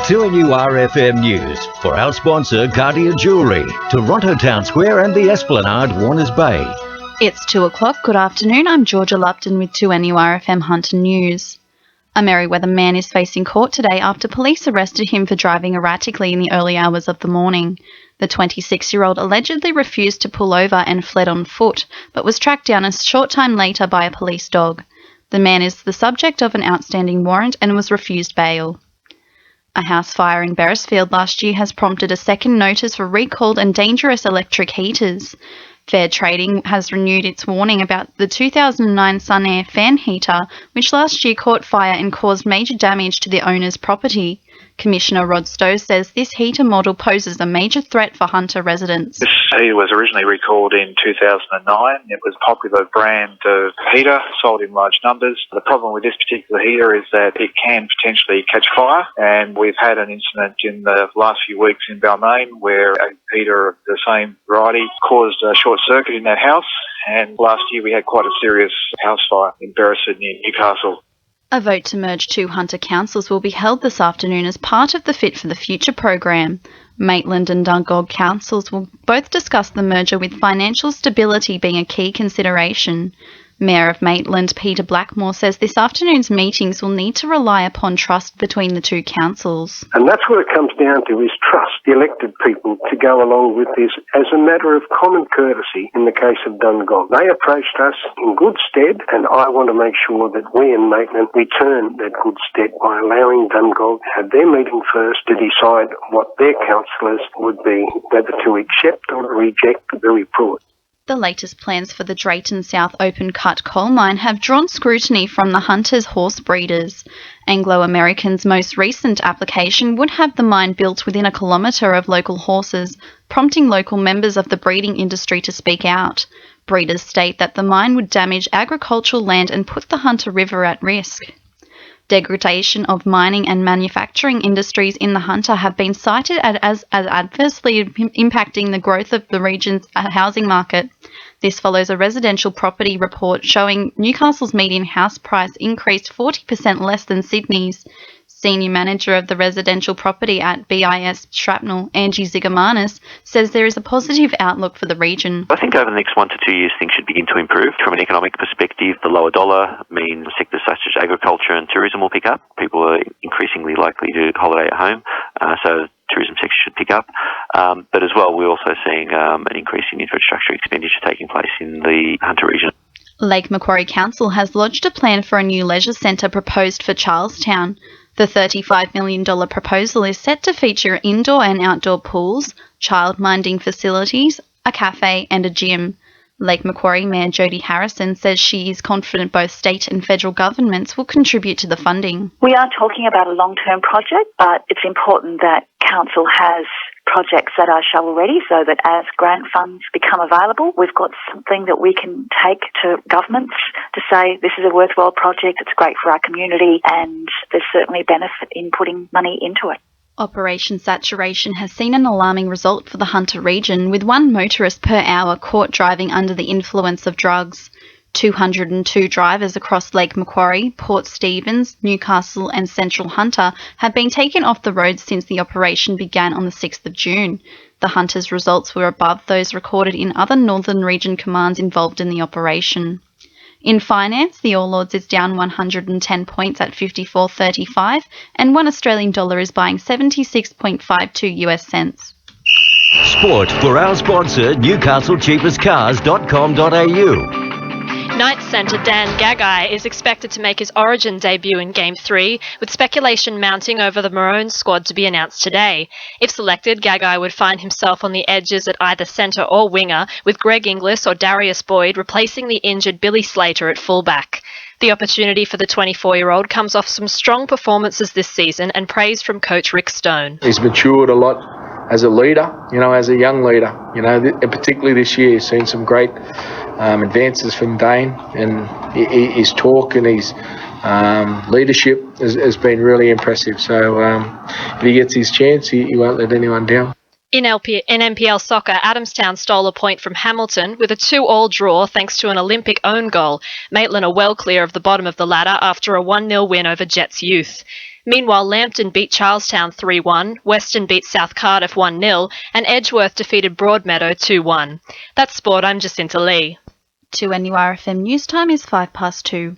2NURFM News for our sponsor Guardian Jewellery, Toronto Town Square and the Esplanade, Warners Bay. It's 2 o'clock. Good afternoon. I'm Georgia Lupton with 2NURFM Hunter News. A Merewether man is facing court today after police arrested him for driving erratically in the early hours of the morning. The 26-year-old allegedly refused to pull over and fled on foot, but was tracked down a short time later by a police dog. The man is the subject of an outstanding warrant and was refused bail. A house fire in Beresfield last year has prompted a second notice for recalled and dangerous electric heaters. Fair Trading has renewed its warning about the 2009 Sunair fan heater, which last year caught fire and caused major damage to the owner's property. Commissioner Rod Stowe says this heater model poses a major threat for Hunter residents. This heater was originally recalled in 2009. It was a popular brand of heater sold in large numbers. The problem with this particular heater is that it can potentially catch fire, and we've had an incident in the last few weeks in Balmain where a heater of the same variety caused a short circuit in that house, and last year we had quite a serious house fire in Beresford near Newcastle. A vote to merge two Hunter councils will be held this afternoon as part of the Fit for the Future program. Maitland and Dungog councils will both discuss the merger, with financial stability being a key consideration. Mayor of Maitland, Peter Blackmore, says this afternoon's meetings will need to rely upon trust between the two councils. And that's what it comes down to, is trust the elected people to go along with this as a matter of common courtesy in the case of Dungog. They approached us in good stead, and I want to make sure that we in Maitland return that good stead by allowing Dungog to have their meeting first to decide what their councillors would be, whether to accept or reject the report. The latest plans for the Drayton South open cut coal mine have drawn scrutiny from the Hunters horse breeders. Anglo American's most recent application would have the mine built within a kilometre of local horses, prompting local members of the breeding industry to speak out. Breeders state that the mine would damage agricultural land and put the Hunter River at risk. Degradation of mining and manufacturing industries in the Hunter have been cited as adversely impacting the growth of the region's housing market. This follows a residential property report showing Newcastle's median house price increased 40% less than Sydney's. Senior Manager of the Residential Property at BIS Shrapnel, Angie Zigamanis, says there is a positive outlook for the region. I think over the next 1 to 2 years things should begin to improve. From an economic perspective, the lower dollar means sectors such as agriculture and tourism will pick up. People are increasingly likely to holiday at home, so the tourism sector should pick up. But as well, we're also seeing an increase in infrastructure expenditure taking place in the Hunter region. Lake Macquarie Council has lodged a plan for a new leisure centre proposed for Charlestown. The $35 million proposal is set to feature indoor and outdoor pools, childminding facilities, a cafe and a gym. Lake Macquarie Mayor Jodie Harrison says she is confident both state and federal governments will contribute to the funding. We are talking about a long-term project, but it's important that Council has projects that are shovel-ready so that as grant funds become available, we've got something that we can take to governments to say this is a worthwhile project, it's great for our community, and there's certainly benefit in putting money into it. Operation Saturation has seen an alarming result for the Hunter region, with 1 motorist per hour caught driving under the influence of drugs. 202 drivers across Lake Macquarie, Port Stephens, Newcastle and Central Hunter have been taken off the road since the operation began on the 6th of June. The Hunters' results were above those recorded in other Northern Region commands involved in the operation. In finance, the All Ords is down 110 points at 54.35 and $1 Australian dollar is buying 76.52 US cents. Sport for our sponsor newcastlecheapestcars.com.au. Knights centre Dan Gagai is expected to make his Origin debut in Game 3, with speculation mounting over the Maroons squad to be announced today. If selected, Gagai would find himself on the edges at either centre or winger, with Greg Inglis or Darius Boyd replacing the injured Billy Slater at fullback. The opportunity for the 24-year-old comes off some strong performances this season and praise from coach Rick Stone. He's matured a lot as a leader, as a young leader, and particularly this year, he's seen some great advances from Dane, and his talk and his leadership has been really impressive. So if he gets his chance, he won't let anyone down. In NPL soccer, Adamstown stole a point from Hamilton with a 2-2 draw thanks to an Olympic own goal. Maitland are well clear of the bottom of the ladder after a 1-0 win over Jets Youth. Meanwhile, Lambton beat Charlestown 3-1, Western beat South Cardiff 1-0, and Edgeworth defeated Broadmeadow 2-1. That's sport. I'm Jacinta Lee. 2NURFM news time is 2:05.